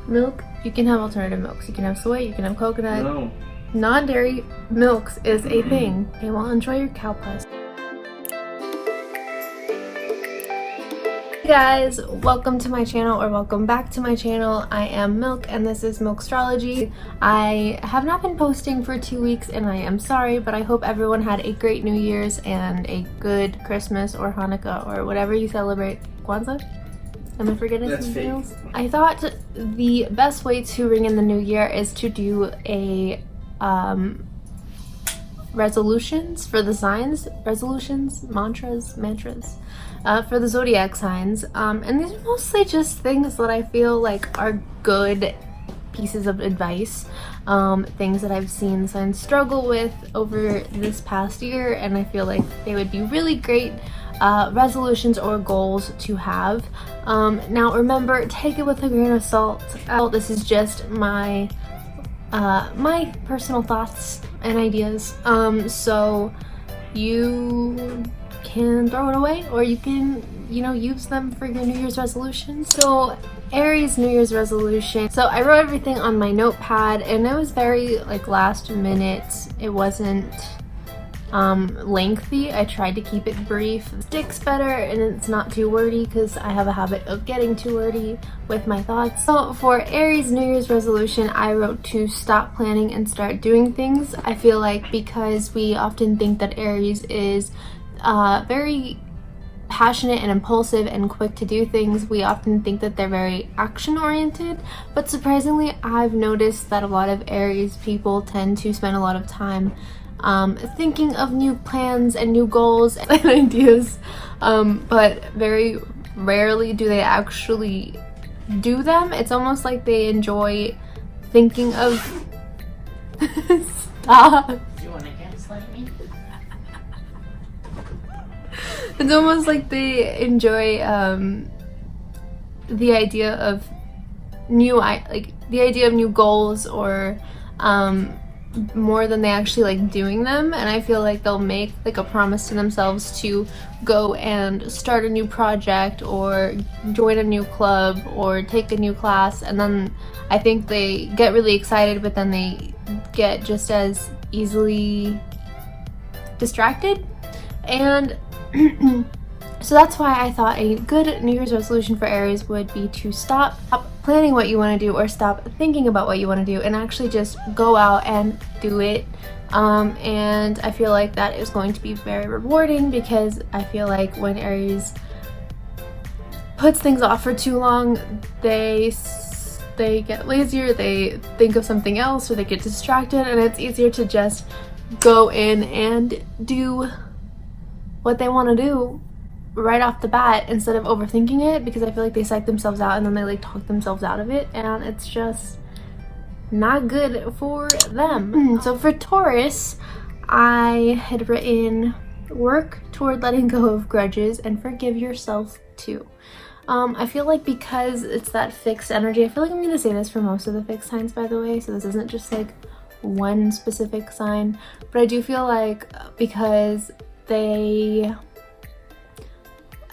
milk, you can have alternative milks. You can have soy, you can have coconut. No. Non-dairy milks is a thing. Okay, well, enjoy your cow puss. Hey guys, welcome to my channel, or welcome back to my channel. I am Milk and this is Milkstrology. I have not been posting for 2 weeks and I am sorry, but I hope everyone had a great New Year's and a good Christmas or Hanukkah or whatever you celebrate. Kwanzaa? Am I forgetting something else? I thought the best way to ring in the new year is to do a resolutions for the signs, mantras for the zodiac signs, and these are mostly just things that I feel like are good pieces of advice, things that I've seen signs struggle with over this past year, and I feel like they would be really great resolutions or goals to have. Now remember, take it with a grain of salt. This is just my my personal thoughts and ideas, so you can throw it away or you can, you know, use them for your New Year's resolution. So Aries New Year's resolution. So I wrote everything on my notepad and it was very like last minute. It wasn't lengthy. I tried to keep it brief. It sticks better and it's not too wordy because I have a habit of getting too wordy with my thoughts. So for Aries New Year's resolution, I wrote to stop planning and start doing things. I feel like because we often think that Aries is very passionate and impulsive and quick to do things, we often think that they're very action oriented, but surprisingly I've noticed that a lot of Aries people tend to spend a lot of time thinking of new plans and new goals and ideas, but very rarely do they actually do them. It's almost like they enjoy thinking of stop. Do you want to gaslight me? It's almost like they enjoy the idea of new goals, or more than they actually like doing them. And I feel like they'll make like a promise to themselves to go and start a new project or join a new club or take a new class, and then I think they get really excited, but then they get just as easily distracted. And so that's why I thought a good New Year's resolution for Aries would be to stop planning what you want to do or stop thinking about what you want to do and actually just go out and do it. And I feel like that is going to be very rewarding, because I feel like when Aries puts things off for too long, they get lazier, they think of something else, or they get distracted, and it's easier to just go in and do what they want to do right off the bat instead of overthinking it, because I feel like they psych themselves out and then they like talk themselves out of it, and it's just not good for them. So for Taurus, I had written work toward letting go of grudges and forgive yourself too. I feel like because it's that fixed energy, I feel like I'm gonna say this for most of the fixed signs, by the way, so this isn't just like one specific sign, but I do feel like because I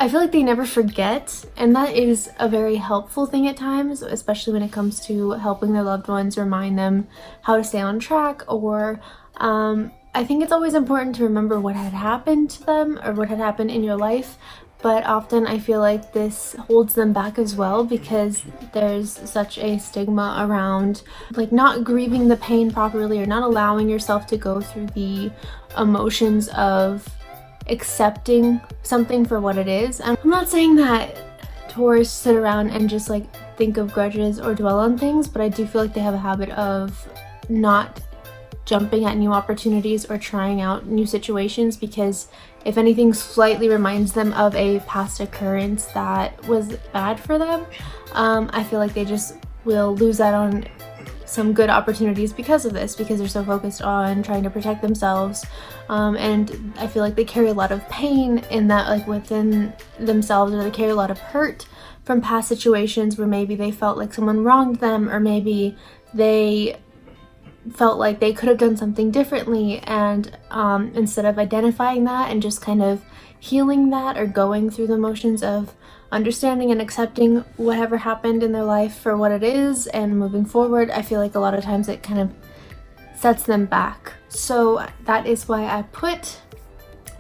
feel like they never forget, and that is a very helpful thing at times, especially when it comes to helping their loved ones, remind them how to stay on track, or I think it's always important to remember what had happened to them or what had happened in your life, but often I feel like this holds them back as well, because there's such a stigma around like not grieving the pain properly or not allowing yourself to go through the emotions of accepting something for what it is. And I'm not saying that Taurus sit around and just like think of grudges or dwell on things, but I do feel like they have a habit of not jumping at new opportunities or trying out new situations, because if anything slightly reminds them of a past occurrence that was bad for them, I feel like they just will lose out on some good opportunities because of this, because they're so focused on trying to protect themselves, and I feel like they carry a lot of pain in that, like within themselves, or they carry a lot of hurt from past situations where maybe they felt like someone wronged them, or maybe they felt like they could have done something differently, and instead of identifying that and just kind of healing that or going through the motions of understanding and accepting whatever happened in their life for what it is and moving forward, I feel like a lot of times it kind of sets them back. So that is why I put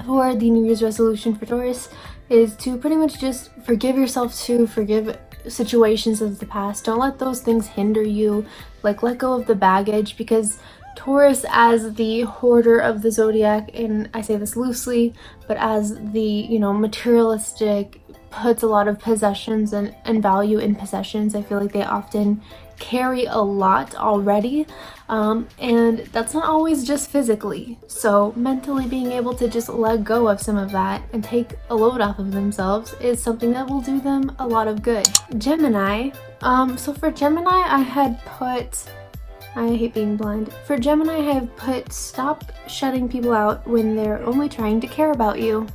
for the New Year's resolution for Taurus is to pretty much just forgive yourself, to forgive situations of the past. Don't let those things hinder you. Like, let go of the baggage, because Taurus, as the hoarder of the zodiac, and I say this loosely, but as the, you know, materialistic, puts a lot of possessions and value in possessions. I feel like they often carry a lot already, and that's not always just physically. So mentally being able to just let go of some of that and take a load off of themselves is something that will do them a lot of good. Gemini, so for Gemini I had put, I hate being blind. For Gemini I have put, stop shutting people out when they're only trying to care about you.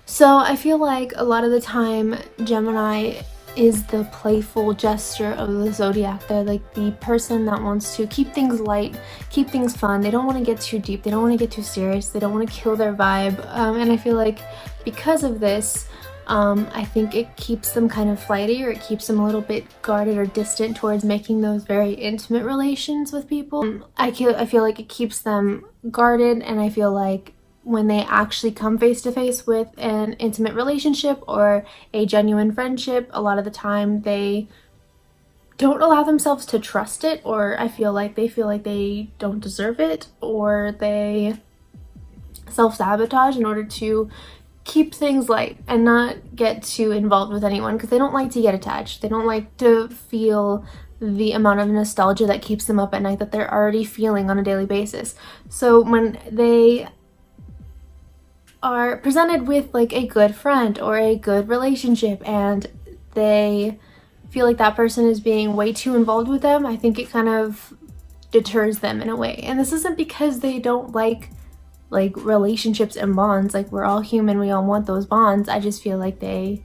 So I feel like a lot of the time Gemini is the playful jester of the zodiac. They're like the person that wants to keep things light, keep things fun. They don't want to get too deep. They don't want to get too serious. They don't want to kill their vibe. And I feel like because of this, I think it keeps them kind of flighty, or it keeps them a little bit guarded or distant towards making those very intimate relations with people. I feel like it keeps them guarded, and I feel like when they actually come face to face with an intimate relationship or a genuine friendship, a lot of the time they don't allow themselves to trust it, or I feel like they don't deserve it, or they self-sabotage in order to keep things light and not get too involved with anyone, because they don't like to get attached. They don't like to feel the amount of nostalgia that keeps them up at night that they're already feeling on a daily basis. So when they are presented with like a good friend or a good relationship and they feel like that person is being way too involved with them, I think it kind of deters them in a way. And this isn't because they don't like relationships and bonds. Like, we're all human, we all want those bonds. I just feel like they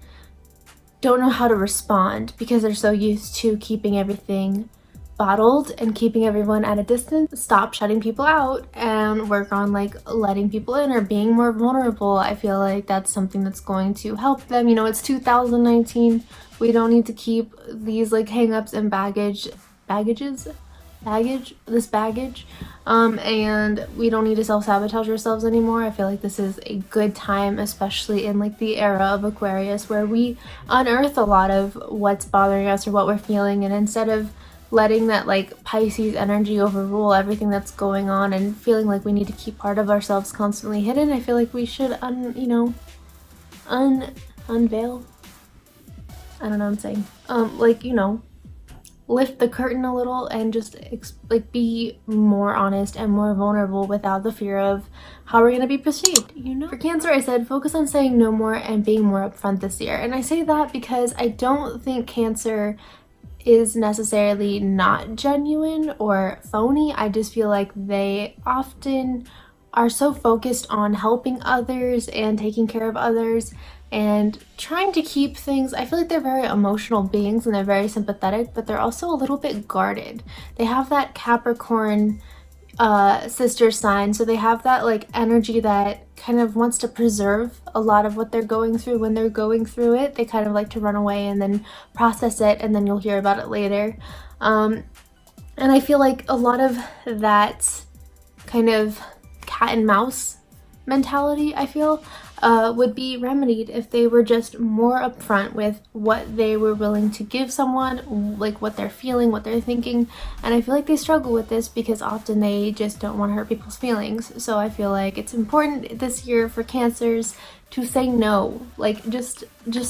don't know how to respond because they're so used to keeping everything bottled and keeping everyone at a distance. Stop shutting people out and work on like letting people in or being more vulnerable. I feel like that's something that's going to help them. You know, it's 2019. We don't need to keep these like hang-ups and baggage, and we don't need to self-sabotage ourselves anymore. I feel like this is a good time, especially in like the era of Aquarius, where we unearth a lot of what's bothering us or what we're feeling, and instead of letting that like Pisces energy overrule everything that's going on and feeling like we need to keep part of ourselves constantly hidden, I feel like we should unveil, I don't know what I'm saying, like, you know, lift the curtain a little and just like be more honest and more vulnerable without the fear of how we're going to be perceived, you know? For Cancer, I said focus on saying no more and being more upfront this year. And I say that because I don't think Cancer is necessarily not genuine or phony. I just feel like they often are so focused on helping others and taking care of others and trying to keep things. I feel like they're very emotional beings and they're very sympathetic, but they're also a little bit guarded. They have that Capricorn sister sign, so they have that like energy that kind of wants to preserve a lot of what they're going through. When they're going through it, they kind of like to run away and then process it, and then you'll hear about it later. And I feel like a lot of that kind of cat and mouse mentality, I feel, would be remedied if they were just more upfront with what they were willing to give someone, like what they're feeling, what they're thinking. And I feel like they struggle with this because often they just don't want to hurt people's feelings. So I feel like it's important this year for Cancers to say no. Like, just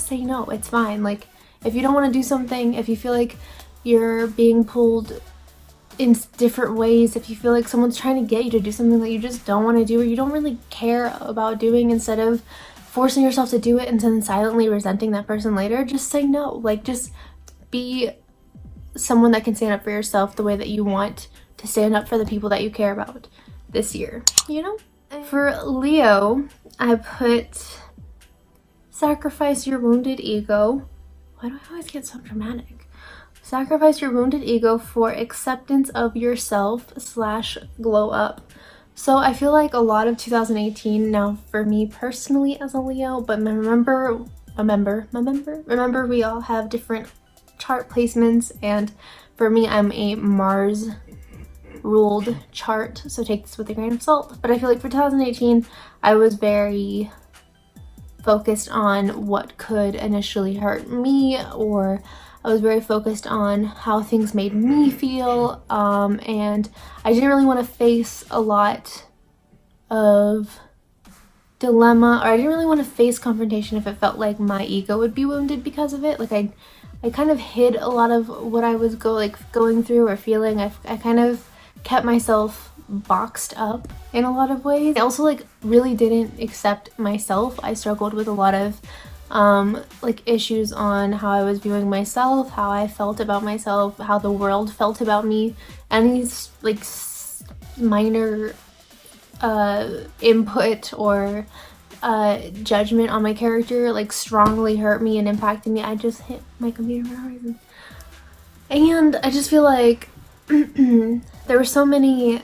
say no. It's fine. Like, if you don't want to do something, if you feel like you're being pulled in different ways, if you feel like someone's trying to get you to do something that you just don't want to do or you don't really care about doing, instead of forcing yourself to do it and then silently resenting that person later, just say no. Like, just be someone that can stand up for yourself the way that you want to stand up for the people that you care about this year, you know? For Leo, I put sacrifice your wounded ego. Why do I always get so dramatic? Sacrifice your wounded ego for acceptance of yourself / glow up. So I feel like a lot of 2018 now for me personally as a Leo, but remember we all have different chart placements, and for me I'm a Mars ruled chart, so take this with a grain of salt. But I feel like for 2018 I was very focused on what could initially hurt me, or I was very focused on how things made me feel, and I didn't really want to face a lot of dilemma, or I didn't really want to face confrontation if it felt like my ego would be wounded because of it. Like I kind of hid a lot of what I was going through or feeling. I kind of kept myself boxed up in a lot of ways. I also like really didn't accept myself. I struggled with a lot of like issues on how I was viewing myself, how I felt about myself, how the world felt about me, and these like minor input or judgment on my character like strongly hurt me and impacted me. I just hit my computer for no reason. And I just feel like there were so many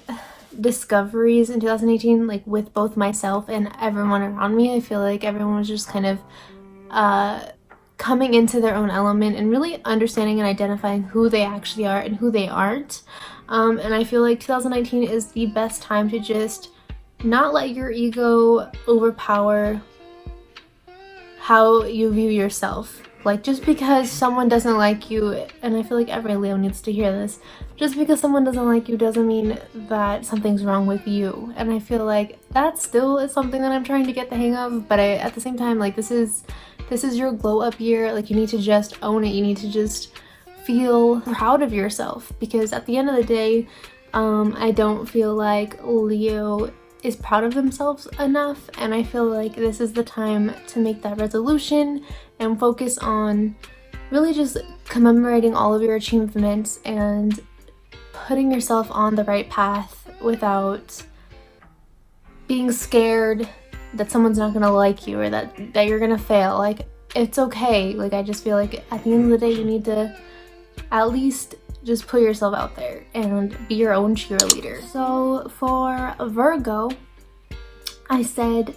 discoveries in 2018, like with both myself and everyone around me. I feel like everyone was just kind of coming into their own element and really understanding and identifying who they actually are and who they aren't. And I feel like 2019 is the best time to just not let your ego overpower how you view yourself. Like, just because someone doesn't like you, and I feel like every Leo needs to hear this, just because someone doesn't like you doesn't mean that something's wrong with you. And I feel like that still is something that I'm trying to get the hang of, but at the same time, like, this is your glow up year. Like, you need to just own it. You need to just feel proud of yourself, because at the end of the day, I don't feel like Leo is proud of themselves enough, and I feel like this is the time to make that resolution and focus on really just commemorating all of your achievements and putting yourself on the right path without being scared that someone's not gonna like you or that you're gonna fail. Like, it's okay. Like, I just feel like at the end of the day you need to at least just put yourself out there and be your own cheerleader. So for Virgo, I said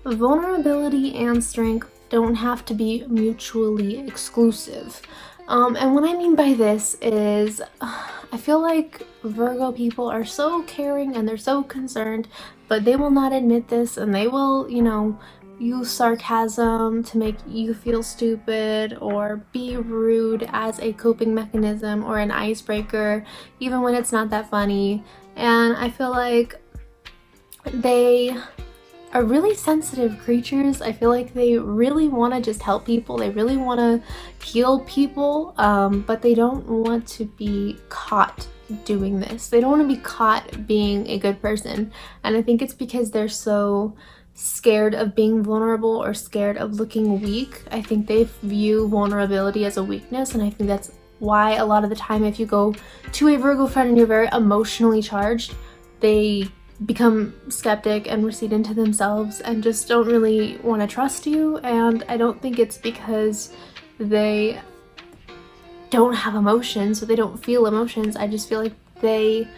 vulnerability and strength don't have to be mutually exclusive. And what I mean by this is I feel like Virgo people are so caring and they're so concerned, but they will not admit this, and they will, you know, use sarcasm to make you feel stupid or be rude as a coping mechanism or an icebreaker, even when it's not that funny. And I feel like they are really sensitive creatures. I feel like they really want to just help people. They really want to heal people, but they don't want to be caught doing this. They don't want to be caught being a good person. And I think it's because they're so scared of being vulnerable or scared of looking weak. I think they view vulnerability as a weakness, and I think that's why a lot of the time if you go to a Virgo friend and you're very emotionally charged, they become skeptic and recede into themselves and just don't really want to trust you. And I don't think it's because they don't have emotions or they don't feel emotions. I just feel like they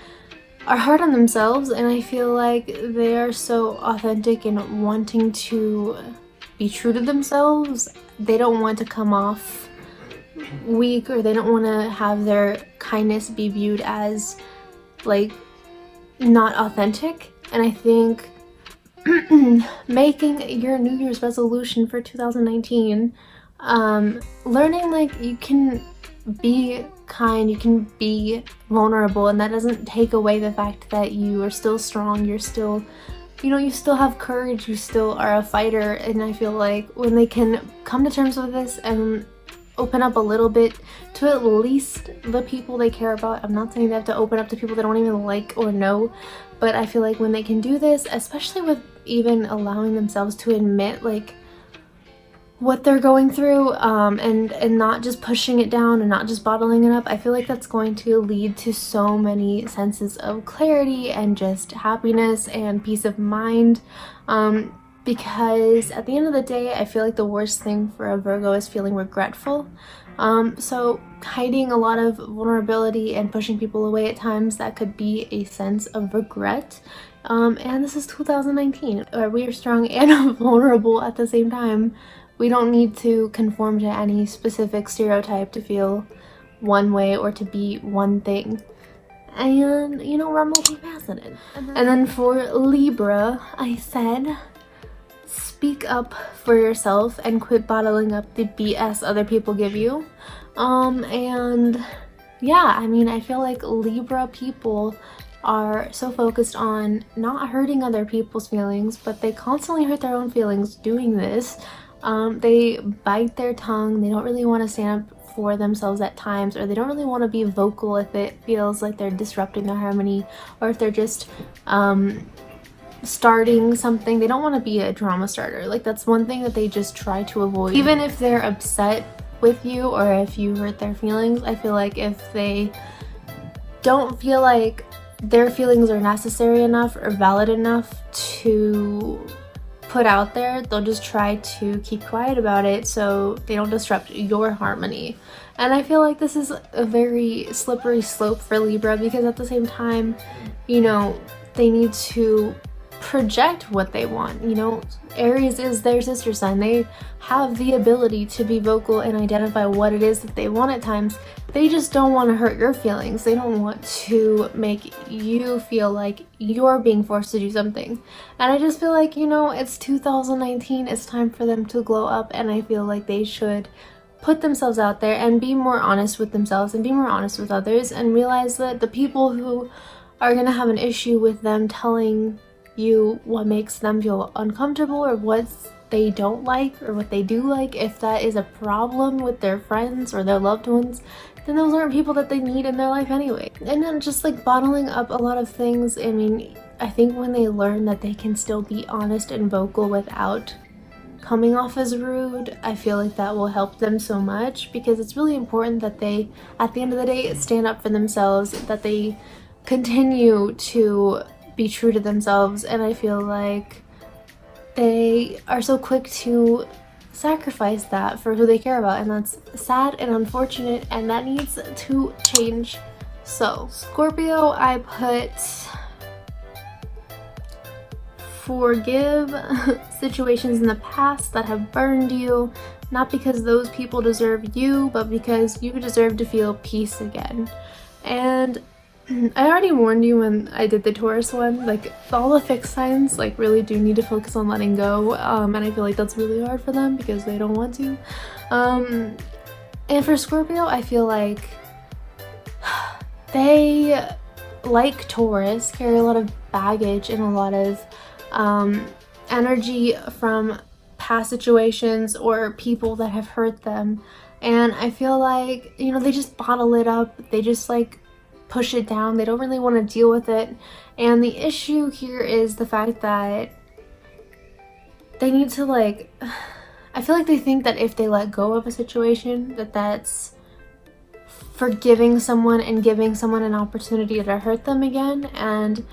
are hard on themselves, and I feel like they are so authentic in wanting to be true to themselves. They don't want to come off weak, or they don't want to have their kindness be viewed as like not authentic. And I think making your New Year's resolution for 2019, learning like you can be kind, you can be vulnerable, and that doesn't take away the fact that you are still strong, you're still, you know, you still have courage, you still are a fighter. And I feel like when they can come to terms with this and open up a little bit to at least the people they care about. I'm not saying they have to open up to people they don't even like or know, but I feel like when they can do this, especially with even allowing themselves to admit like what they're going through, and not just pushing it down and not just bottling it up, I feel like that's going to lead to so many senses of clarity and just happiness and peace of mind. Because at the end of the day, I feel like the worst thing for a Virgo is feeling regretful. So hiding a lot of vulnerability and pushing people away at times, that could be a sense of regret. And this is 2019, we are strong and vulnerable at the same time. We don't need to conform to any specific stereotype to feel one way or to be one thing. And, you know, we're multifaceted. And then for Libra, I said, speak up for yourself and quit bottling up the BS other people give you. And yeah, I mean, I feel like Libra people are so focused on not hurting other people's feelings, but they constantly hurt their own feelings doing this. They bite their tongue. They don't really want to stand up for themselves at times, or they don't really want to be vocal if it feels like they're disrupting their harmony, or if they're just starting something. They don't want to be a drama starter. Like, that's one thing that they just try to avoid. Even if they're upset with you or if you hurt their feelings, I feel like if they don't feel like their feelings are necessary enough or valid enough to put out there, they'll just try to keep quiet about it so they don't disrupt your harmony. And I feel like this is a very slippery slope for Libra, because at the same time, you know, they need to project what they want. You know, Aries is their sister sign. They have the ability to be vocal and identify what it is that they want at times. They just don't want to hurt your feelings. They don't want to make you feel like you're being forced to do something. And I just feel like, you know, it's 2019. It's time for them to glow up, and I feel like they should put themselves out there and be more honest with themselves and be more honest with others, and realize that the people who are going to have an issue with them telling you what makes them feel uncomfortable or what they don't like or what they do like, if that is a problem with their friends or their loved ones, then those aren't people that they need in their life anyway. And then just like bottling up a lot of things, I mean, I think when they learn that they can still be honest and vocal without coming off as rude, I feel like that will help them so much, because it's really important that they, at the end of the day, stand up for themselves, that they continue to be true to themselves. And I feel like they are so quick to sacrifice that for who they care about, and that's sad and unfortunate, and that needs to change. So Scorpio, I put forgive situations in the past that have burned you, not because those people deserve you, but because you deserve to feel peace again. And I already warned you when I did the Taurus one, like all the fixed signs like really do need to focus on letting go, and I feel like that's really hard for them because they don't want to. And for Scorpio, I feel like they, like Taurus, carry a lot of baggage and a lot of energy from past situations or people that have hurt them, and I feel like, you know, they just bottle it up. They just like push it down. They don't really want to deal with it. And the issue here is the fact that they need to, like, I feel like they think that if they let go of a situation, that that's forgiving someone and giving someone an opportunity to hurt them again. And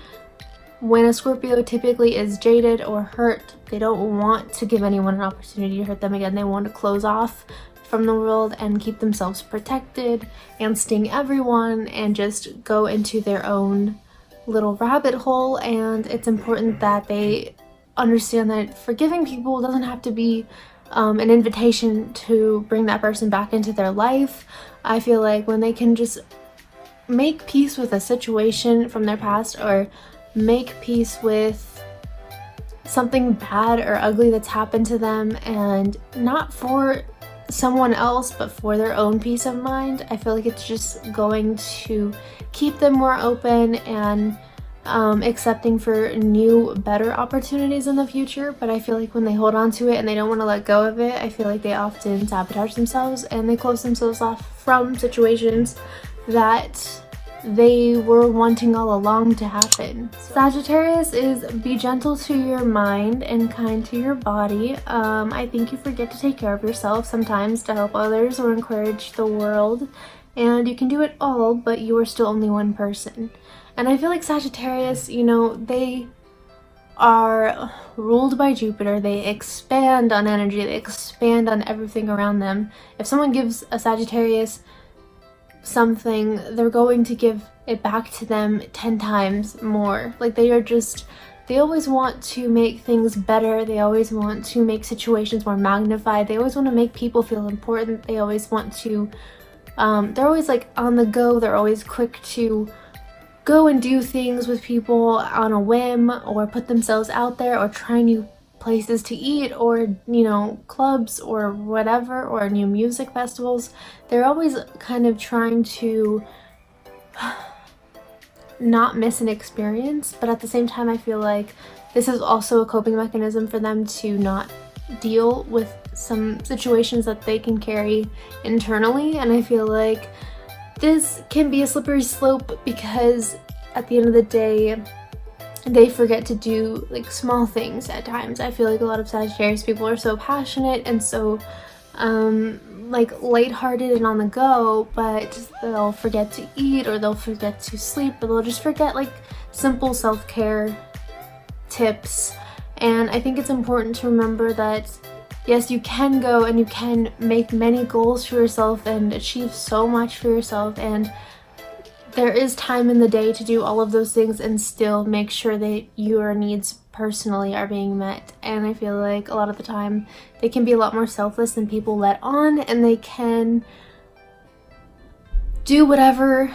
when a Scorpio typically is jaded or hurt, they don't want to give anyone an opportunity to hurt them again. They want to close off from the world and keep themselves protected and sting everyone and just go into their own little rabbit hole. And it's important that they understand that forgiving people doesn't have to be an invitation to bring that person back into their life. I feel like when they can just make peace with a situation from their past, or make peace with something bad or ugly that's happened to them, and not for someone else but for their own peace of mind, I feel like it's just going to keep them more open and accepting for new, better opportunities in the future. But I feel like when they hold on to it and they don't want to let go of it, I feel like they often sabotage themselves and they close themselves off from situations that they were wanting all along to happen. Sagittarius is be gentle to your mind and kind to your body. I think you forget to take care of yourself sometimes to help others or encourage the world, and you can do it all, but you are still only one person. And I feel like Sagittarius, you know, they are ruled by Jupiter. They expand on energy, they expand on everything around them. If someone gives a Sagittarius something, they're going to give it back to them 10 times more. Like, they always want to make things better. They always want to make situations more magnified. They always want to make people feel important. They always want to, they're always like on the go. They're always quick to go and do things with people on a whim, or put themselves out there, or try new places to eat, or, you know, clubs or whatever, or new music festivals. They're always kind of trying to not miss an experience, but at the same time I feel like this is also a coping mechanism for them to not deal with some situations that they can carry internally. And I feel like this can be a slippery slope, because at the end of the day they forget to do like small things at times. I feel like a lot of Sagittarius people are so passionate and so like lighthearted and on the go, but they'll forget to eat, or they'll forget to sleep, or they'll just forget like simple self-care tips. And I think it's important to remember that yes, you can go and you can make many goals for yourself and achieve so much for yourself, and there is time in the day to do all of those things and still make sure that your needs personally are being met. And I feel like a lot of the time they can be a lot more selfless than people let on, and they can do whatever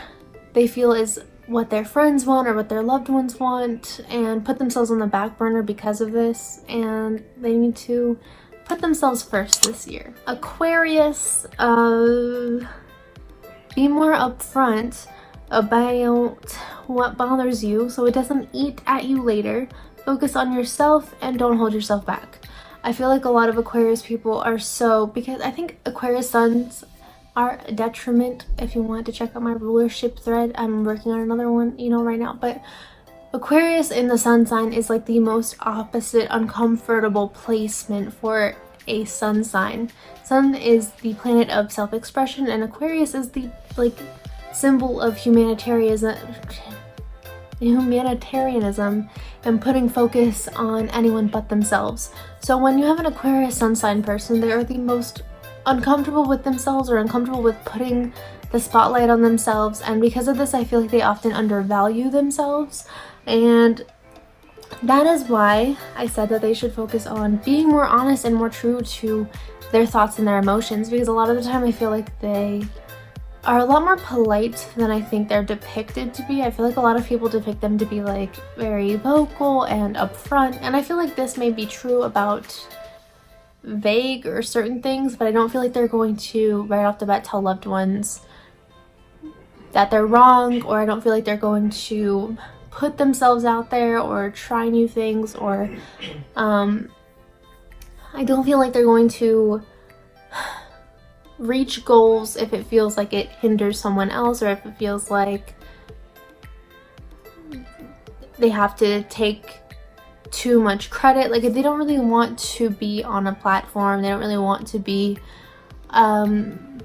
they feel is what their friends want or what their loved ones want, and put themselves on the back burner because of this. And they need to put themselves first this year. Aquarius, be more upfront about what bothers you so it doesn't eat at you later. Focus on yourself and don't hold yourself back. I feel like a lot of Aquarius people are because I think Aquarius suns are a detriment. If you want to check out my rulership thread, I'm working on another one, you know, right now, but Aquarius in the sun sign is like the most opposite, uncomfortable placement for a sun sign. Sun is the planet of self-expression, and Aquarius is the like symbol of humanitarianism and putting focus on anyone but themselves. So when you have an Aquarius sun sign person, they are the most uncomfortable with themselves, or uncomfortable with putting the spotlight on themselves, and because of this I feel like they often undervalue themselves. And that is why I said that they should focus on being more honest and more true to their thoughts and their emotions, because a lot of the time I feel like they are a lot more polite than I think they're depicted to be. I feel like a lot of people depict them to be like very vocal and upfront, and I feel like this may be true about vague or certain things, but I don't feel like they're going to right off the bat tell loved ones that they're wrong, or I don't feel like they're going to put themselves out there or try new things, or I don't feel like they're going to reach goals if it feels like it hinders someone else, or if it feels like they have to take too much credit. Like, if they don't really want to be on a platform, they don't really want to be kind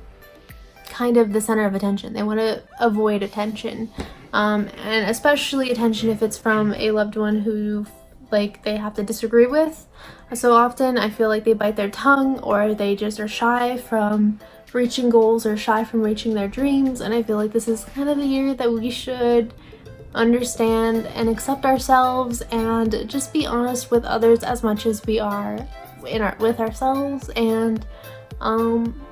of the center of attention. They want to avoid attention, and especially attention if it's from a loved one who like they have to disagree with. So often I feel like they bite their tongue, or they just are shy from reaching goals, or shy from reaching their dreams. And I feel like this is kind of the year that we should understand and accept ourselves, and just be honest with others as much as we are with ourselves. And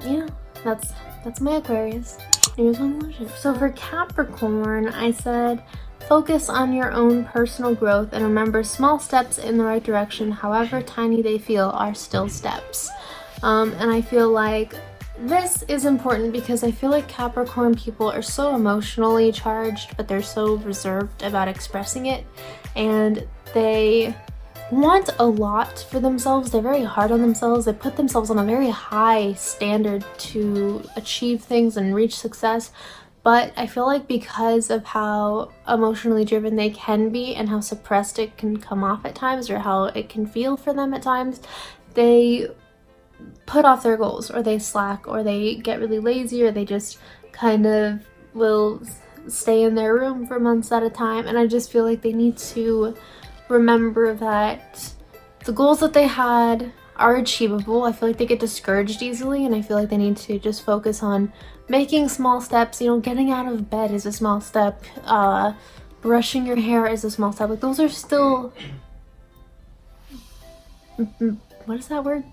yeah, that's my Aquarius New Resolution. So for Capricorn, I said focus on your own personal growth, and remember, small steps in the right direction, however tiny they feel, are still steps. And I feel like this is important because I feel like Capricorn people are so emotionally charged, but they're so reserved about expressing it, and they want a lot for themselves. They're very hard on themselves. They put themselves on a very high standard to achieve things and reach success. But I feel like because of how emotionally driven they can be, and how suppressed it can come off at times, or how it can feel for them at times, they put off their goals, or they slack, or they get really lazy, or they just kind of will stay in their room for months at a time. And I just feel like they need to remember that the goals that they had are achievable. I feel like they get discouraged easily, and I feel like they need to just focus on making small steps. You know, getting out of bed is a small step. Brushing your hair is a small step. Like, those are still... what is that word?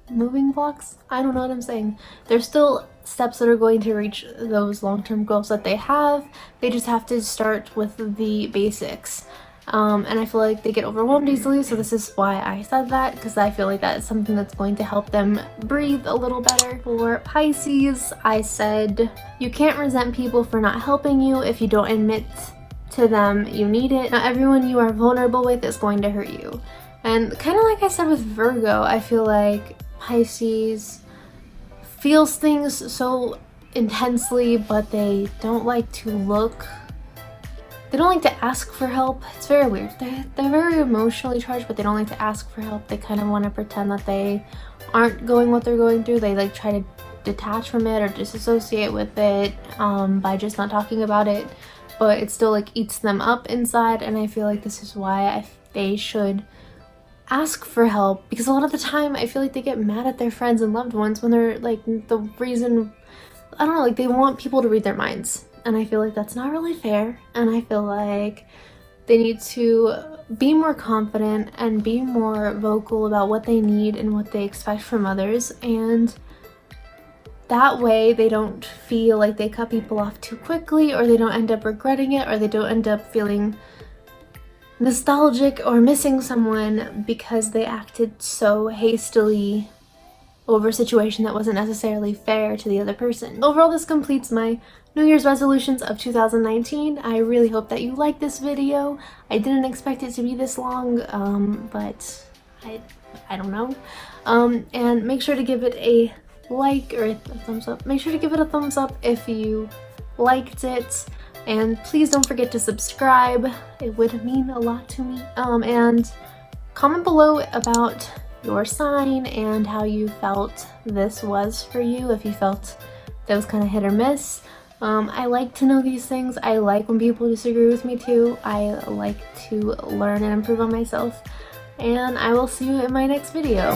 Moving blocks? I don't know what I'm saying. There's still steps that are going to reach those long-term goals that they have. They just have to start with the basics. And I feel like they get overwhelmed easily, so this is why I said that, because I feel like that is something that's going to help them breathe a little better. For Pisces, I said, you can't resent people for not helping you if you don't admit to them you need it. Not everyone you are vulnerable with is going to hurt you. And kind of like I said with Virgo, I feel like Pisces feels things so intensely, but they don't like to they don't like to ask for help. It's very weird. They're very emotionally charged, but they don't like to ask for help. They kind of want to pretend that they aren't going what they're going through. They like try to detach from it or disassociate with it by just not talking about it, but it still like eats them up inside. And I feel like this is why they should ask for help, because a lot of the time I feel like they get mad at their friends and loved ones when they're like, the reason, I don't know, like they want people to read their minds, and I feel like that's not really fair. And I feel like they need to be more confident and be more vocal about what they need and what they expect from others, and that way they don't feel like they cut people off too quickly, or they don't end up regretting it, or they don't end up feeling nostalgic or missing someone because they acted so hastily over a situation that wasn't necessarily fair to the other person. Overall, this completes my New Year's resolutions of 2019. I really hope that you liked this video. I didn't expect it to be this long, but I don't know. And make sure to give it a like or a thumbs up. Make sure to give it a thumbs up if you liked it. And please don't forget to subscribe. It would mean a lot to me. And comment below about your sign and how you felt this was for you, if you felt that was kind of hit or miss. I like to know these things. I like when people disagree with me too. I like to learn and improve on myself. And I will see you in my next video.